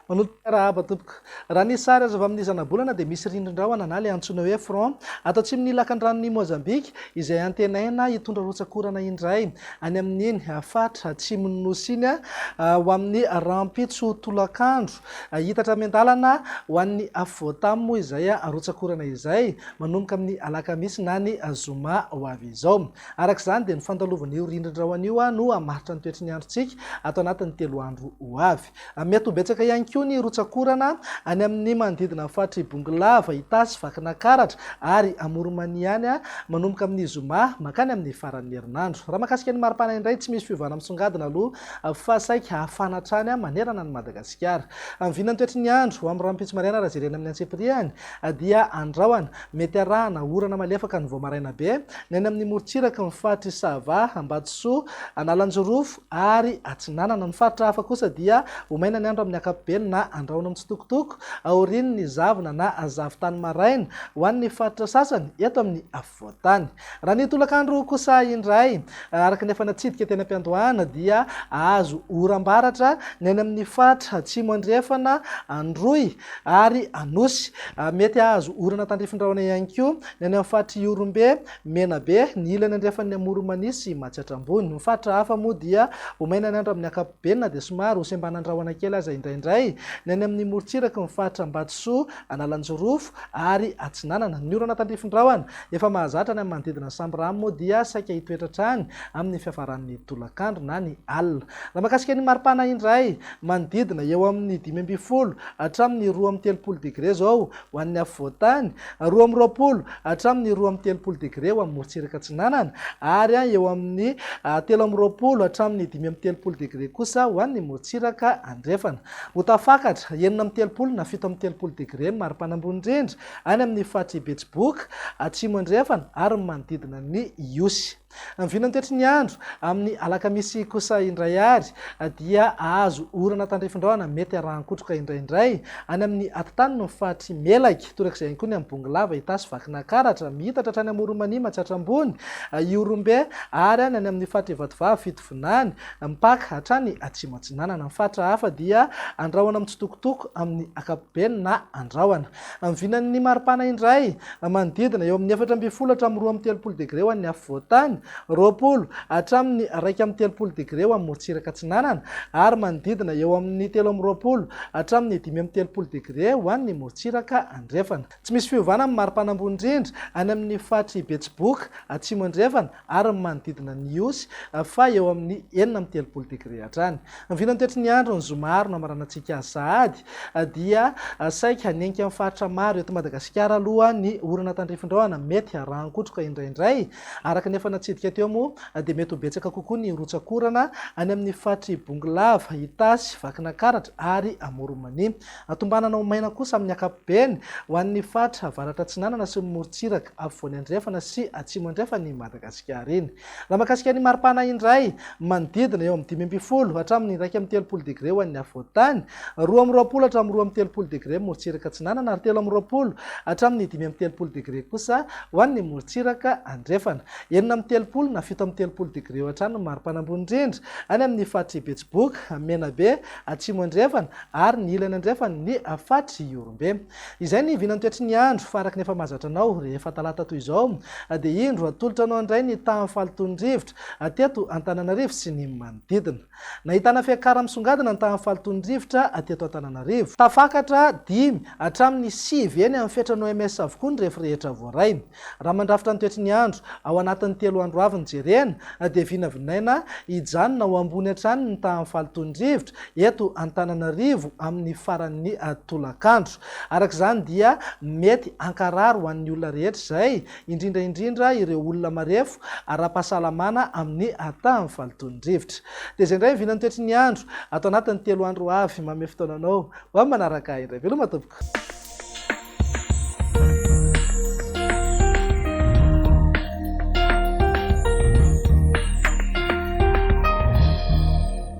Raha tompoko raha ny sary azo avy amin'ny zana-bolana dia misy rindrin-drahona na le antsoina hoe front atao tsy amin'ny lakan-dranon'ny Mozambika izay antenaina hitondra rotsakorana indray any amin'iny fatra atsimon'ny nosy iny ho amin'ny rampitso tolakandro hitatra miandalana ho an'ny afovoatany moa izay rotsakorana izay manomboka amin'ny alakamisy na ny zoma ho avy izao. Arak'izany dia ny fandalovana io rindrin-drahona io no maritra ny toetry ny androntsika atao anatin'ny 3 andro ho avy. Mety ho betsaka ihany koa ny rotsakorana any amin'ny manodidina fatra Ibongilava, Itasy, Vakinankaratra ary Amoromanihany manomboka amin'ny zoma makany amin'ny faran'ny herinandro. Raha mahakasika ny maripana indray tsy misy fiovana misongadina aloha fa saika hafana hatrany manerana ny Madagasikara. Amin'vinany toetry ny andro ho amin'ny rampitso maraina raha jerena amin'ny antsepiriany dia andrahona mety arahana orana malefaka ny voamaraina be ny any amin'ny morotsiraka ny fatra Isava, Ambatsoa, Analanjorofo ary Atsinanana. Ny faritra hafa kosa dia omaina ny andro amin'ny ankapobeny na andrahona mitsitokotoko aoriany ny zavona na zavon-tany maraina ho an'ny faritra sasany eto amin'ny afovoantany. Raha ny tolakandro kosa indray araka ny efa natsidika teny am-piandohana dia azo oram-baratra ny any amin'ny fatra atsimo andrefana, Androy ary Anosy. Mety azo orana tandrifin-drahona ihany koa ny any amin'ny fatra Iorombe, Menabe, ny ilany andrefan'ny Amoromanisy, Matsiatrambony. Ny faritra hafa moa dia omaina ny andro amin'ny ankapobeny na dia somary hosembanan-drahona kely aza indraindray ny any amin'ny morotsiraka ny fatra Ambatsoa, Analanjorofo ary Atsinanana. Ny orana tandrifin-drahona efa mahazatra ny amin'ny manodidina Samborano moa dia saika hitoetra hatrany amin'ny fiafaran'ny tolakandro na ny alina. Raha mahakasika ny maripana indray manodidina eo amin'ny 5 hatramin'ny 12 degré zao ho an'ny afovoantany, 12 hatramin'ny 13 degré ho amin'ny morotsiraka Atsinanana ary eo amin'ny 13 hatramin'ny 15 degré kosa ho an'ny morotsiraka andrefana. Ho tafakatra 9 na 17 degré ny maripana ambony indrindra any amin'ny fatra Betsiboka, atsimo andrefana ary manodidina ny Iosy. Amin'vinany toetry ny andro amin'ny alakamisy kosa indray ary dia azo orana tandrifin-drahona mety arahan-kotroka indraindray any amin'ny atitany ny fatra Melaky, torak'izay ihany koa ny Ambongilava, Itasy, Vakinankaratra, mihitatra hatrany Amoromania, Matsiatrambony, Iorombe ary any amin'ny fatra Ivatovava, Fitovinany, Mpaka hatrany atsimo Atsinanana. Ny fatra hafa dia andrahona mitsitokotoko amin'ny ankapobeny na andrahona. Amin'vinan'ny maripana indray manodidina eo amin'ny 14 hatramin'ny 13 degré ho an'ny afovoantany, 20 hatramin'ny 1 degré ho amin'ny morotsiraka Atsinanana ary manodidina eo amin'ny 13 hatramin'ny 15 degré ho an'ny morotsiraka andrefana. Tsy misy fiovana amin'ny maripana ambony indrindra any amin'ny fatra Betsiboka, atsimo andrefana ary manodidina ny Iosy fa eo amin'ny 30 degré hatrany. Amin'vinany toetry ny andro ny zomaro namaranantsika sahady dia saika hanenika amin'ny faritra maro eto Madagasikara aloha ny orana tandrifin-drahona mety arahan-kotroka indraindray araka ny efa natsidika teo moa dia mety ho betsaka kokoa ny rotsakorana any amin'ny fatra Ibongilava, Itasy, Vakinankaratra ary Amoromania. Atombanana ho maina kosa amin'ny ankapobeny ho an'ny fatra avaratra Atsinanana sy ny morotsiraka afovoany andrefana sy atsimo andrefana ny Madagasikara iny. Raha mahakasika ny maripana indray manodidina eo amin'ny 15 hatramin'ny 13 degré ho an'ny afovoantany, 20 hatramin'ny 13 degré morotsiraka Atsinanana ary 13 hatramin'ny 15 degré kosa ho an'ny morotsiraka andrefana. 30 na 17 degré hatrany ny maripana ambony indrindra any amin'ny fatra Betsiboka, Menabe, atsimo andrefana ary ny ilany andrefana ny fatra Iorombe. Izay ny vinany toetry ny andro fa araka ny efa mahazatra anao rehefa talata toy izao dia indro atolotra anao indray ny tamin'ny falitondrivotra teto Antananarivo sy ny manodidina. Nahitana fiakara misongadina ny tamin'ny falitondrivotra teto Antananarivo. Tafakatra 5 hatramin'ny 9 eny amin'ny fetrany OMS avokoa ny rehefa rehetra voaray. Raha mandrafitra ny toetry ny andro ao anatin'ny 3 andro avy ny jerena dia vinavinaina hijanona ho ambony hatrany ny tamin'ny falitondrivotra eto Antananarivo amin'ny faran'ny tolakandro. Arak'izany dia mety ankarary ho an'ny olona rehetra izay indrindra ireo olona marefo ara-pahasalamana amin'ny tamin'ny falitondrivotra. Dia izay indray vinany toetry ny andro atao anatin'ny 3 andro avy manome fotoananao ho amin'ny manaraka indray. Veloma tompoko.